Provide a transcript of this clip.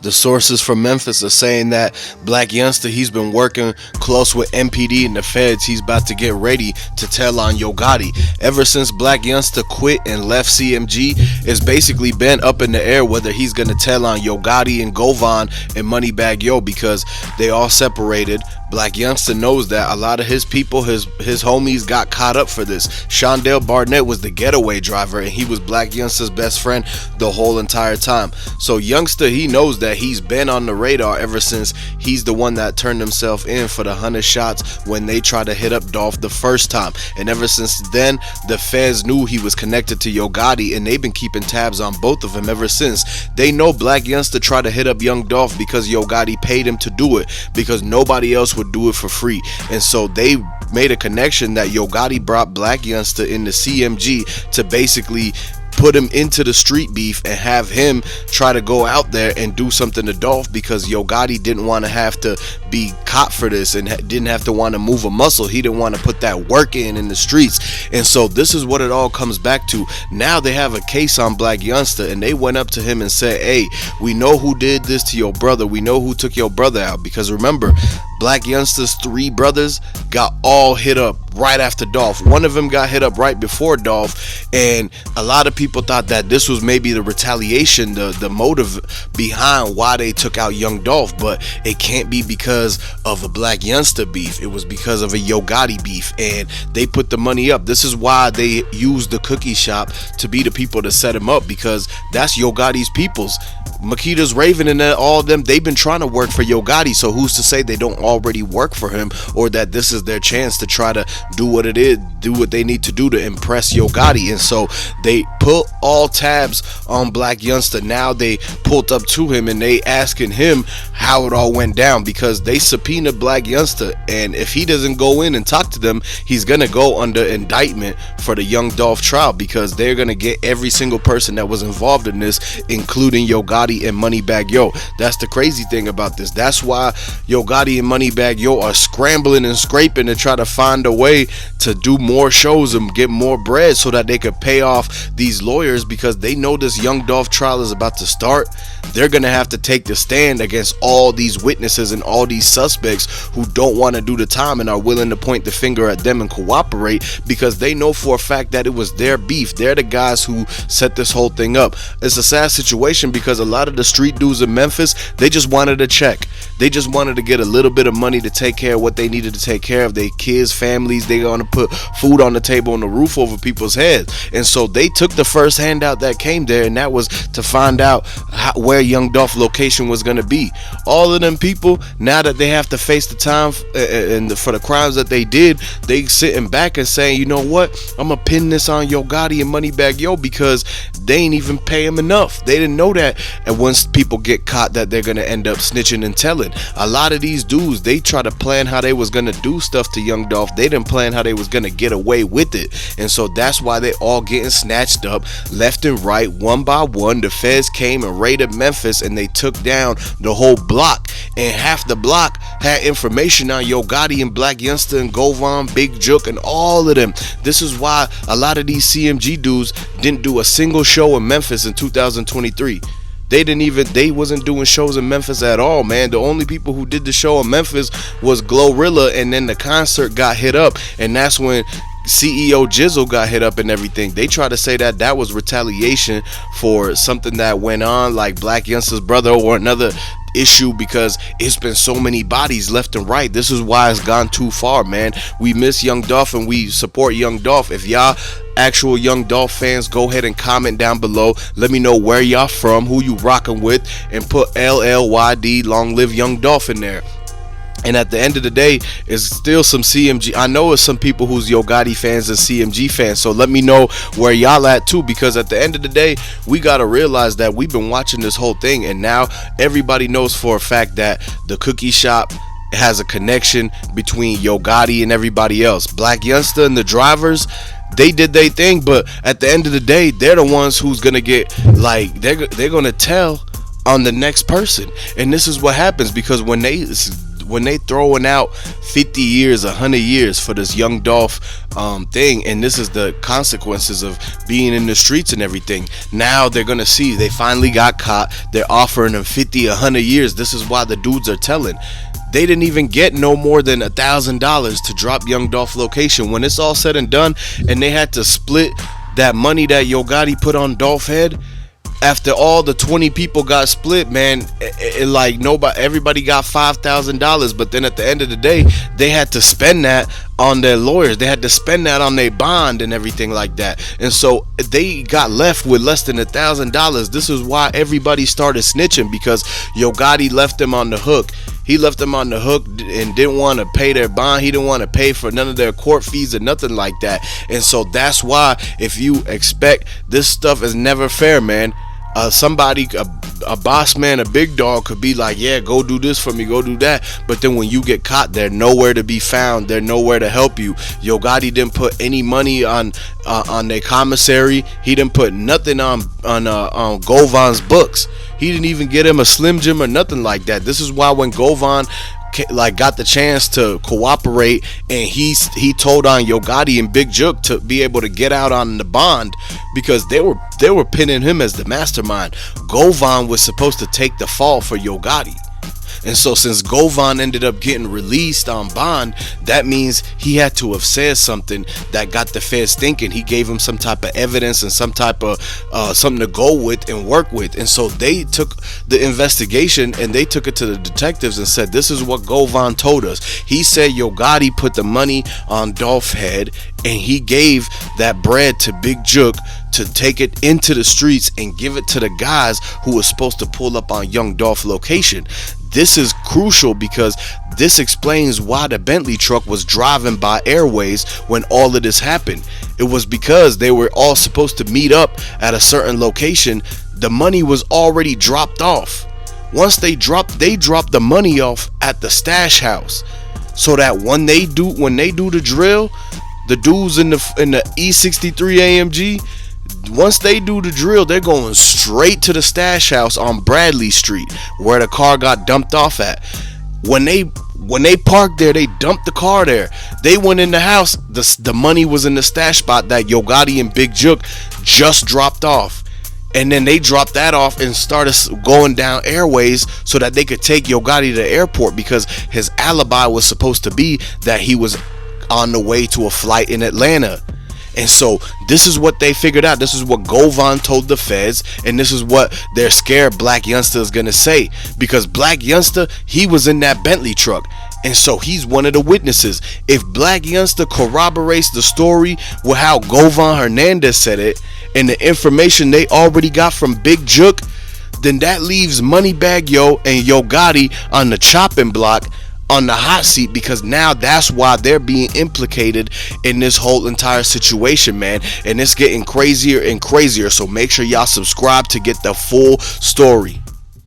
The sources from Memphis are saying that Blac Youngsta, he's been working close with MPD and the feds. He's about to get ready to tell on Yo Gotti. Ever since Blac Youngsta quit and left CMG, it's basically been up in the air whether he's going to tell on Yo Gotti and Goon and Moneybagg Yo, because they all separated. Blac Youngsta knows that a lot of his people, his homies, got caught up for this. Shondell Barnett was the getaway driver, and he was Blac Youngsta's best friend the whole entire time. So Youngsta, he knows that he's been on the radar ever since he's the one that turned himself in for the 100 shots when they tried to hit up Dolph the first time. And ever since then, the feds knew he was connected to Yo Gotti, and they've been keeping tabs on both of them ever since. They know Blac Youngsta tried to hit up Young Dolph because Yo Gotti paid him to do it, because nobody else would do it for free. And so they made a connection that Yo Gotti brought Blac Youngsta in the CMG to basically put him into the street beef and have him try to go out there and do something to Dolph, because Yo Gotti didn't want to have to be caught for this and didn't have to want to move a muscle. He didn't want to put that work in the streets. And so this is what it all comes back to. Now they have a case on Blac Youngsta, and they went up to him and said, hey, we know who did this to your brother. We know who took your brother out. Because remember, Blac Youngsta's 3 brothers got all hit up right after Dolph. One of them got hit up right before Dolph, and a lot of people thought that this was maybe the retaliation, the motive behind why they took out Young Dolph. But it can't be because of a Blac Youngsta beef. It was because of a Yo Gotti beef, and they put the money up. This is why they used the cookie shop to be the people to set him up, because that's Yo Gotti's peoples. Makita's Raven and all of them, they've been trying to work for Yo Gotti, so who's to say they don't already work for him, or that this is their chance to try to do what it is, do what they need to do to impress Yo Gotti. And so they put all tabs on Blac Youngsta. Now they pulled up to him and they asking him how it all went down, because they subpoenaed Blac Youngsta, and if he doesn't go in and talk to them, he's gonna go under indictment for the Young Dolph trial, because they're gonna get every single person that was involved in this, including Yo Gotti and Moneybagg Yo. That's the crazy thing about this. That's why Yo Gotti and Moneybagg Yo are scrambling and scraping to try to find a way to do more shows and get more bread so that they could pay off these lawyers, because they know this Young Dolph trial is about to start. They're gonna have to take the stand against all these witnesses and all these suspects who don't want to do the time and are willing to point the finger at them and cooperate, because they know for a fact that it was their beef. They're the guys who set this whole thing up. It's a sad situation, because a lot of the street dudes in Memphis, they just wanted a check. They just wanted to get a little bit of money to take care of what they needed to take care of, their kids, families. They want to put food on the table and the roof over people's heads. And so they took the first handout that came there, and that was to find out where Young Dolph location was going to be. All of them people, now that they have to face the time and for the crimes that they did, they sitting back and saying, you know what, I'm gonna pin this on Yo Gotti and Moneybagg Yo, because they ain't even pay him enough. They didn't know that, and once people get caught, that they're gonna end up snitching and telling. A lot of these dudes, they try to plan how they was gonna do stuff to Young Dolph. They didn't plan how they was gonna get away with it, and so that's why they all getting snatched up left and right, one by one. The feds came and raided Memphis, and they took down the whole block, and half the block had information on Yo Gotti and Blac Youngsta and Goon, Bigjook, and all of them. This is why a lot of these CMG dudes didn't do a single show in Memphis in 2023. They wasn't doing shows in Memphis at all, man. The only people who did the show in Memphis was Glorilla, and then the concert got hit up, and that's when CEO Jizzle got hit up and everything. They try to say that that was retaliation for something that went on, like Blac Youngsta's brother or another issue, because it's been so many bodies left and right. This is why it's gone too far, man. We miss Young Dolph and we support Young Dolph. If y'all actual Young Dolph fans, go ahead and comment down below. Let me know where y'all from, who you rocking with, and put LLYD, long live Young Dolph, in there. And at the end of the day, it's still some CMG. I know it's some people who's Yo Gotti fans and CMG fans, so let me know where y'all at too, because at the end of the day, we gotta realize that we've been watching this whole thing, and now everybody knows for a fact that the cookie shop has a connection between Yo Gotti and everybody else. Blac Youngsta and the drivers, they did their thing, but at the end of the day, they're the ones who's gonna get, like, they're gonna tell on the next person. And this is what happens, because when when they throwing out 50 years, 100 years for this Young Dolph thing, and this is the consequences of being in the streets and everything. Now they're gonna see they finally got caught. They're offering them 50, 100 years. This is why the dudes are telling. They didn't even get no more than $1,000 to drop Young Dolph location. When it's all said and done, and they had to split that money that Yo Gotti put on Dolph head, after all the 20 people got split, man, like everybody got $5,000. But then at the end of the day, they had to spend that on their lawyers. They had to spend that on their bond and everything like that. And so they got left with less than $1,000. This is why everybody started snitching, because Yo Gotti left them on the hook. He left them on the hook and didn't want to pay their bond. He didn't want to pay for none of their court fees or nothing like that. And so that's why, if you expect, this stuff is never fair, man. Somebody, a boss man, a big dog could be like, yeah, go do this for me, go do that. But then when you get caught, they're nowhere to be found. They're nowhere to help you. Yo Gotti didn't put any money on their commissary. He didn't put nothing on Govon's books. He didn't even get him a Slim Jim or nothing like that. This is why when Govon got the chance to cooperate, and he told on Yo Gotti and Bigjook to be able to get out on the bond, because they were pinning him as the mastermind. Govon was supposed to take the fall for Yo Gotti. And so since Govon ended up getting released on bond, that means he had to have said something that got the feds thinking. He gave him some type of evidence and some type of something to go with and work with. And so they took the investigation and they took it to the detectives and said, this is what Govon told us. He said Yo Gotti put the money on Dolph head, and he gave that bread to Bigjook to take it into the streets and give it to the guys who were supposed to pull up on Young Dolph location. This is crucial because this explains why the Bentley truck was driving by Airways when all of this happened. It was because they were all supposed to meet up at a certain location. The money was already dropped off. Once they dropped the money off at the stash house, so that when they do the drill, the dudes in the E63 AMG, once they do the drill, they're going straight to the stash house on Bradley Street, where the car got dumped off at. When they parked there, they dumped the car there. They went in the house. The money was in the stash spot that Yo Gotti and Bigjook just dropped off. And then they dropped that off and started going down Airways so that they could take Yo Gotti to the airport, because his alibi was supposed to be that he was on the way to a flight in Atlanta. And so this is what they figured out. This is what Govon told the feds, and this is what they're scared Blac Youngsta is gonna say, because Blac Youngsta, he was in that Bentley truck, and so he's one of the witnesses. If Blac Youngsta corroborates the story with how Govon Hernandez said it and the information they already got from Bigjook, then that leaves Moneybagg Yo and Yo Gotti on the chopping block, on the hot seat, because now that's why they're being implicated in this whole entire situation, man. And it's getting crazier and crazier. So make sure y'all subscribe to get the full story.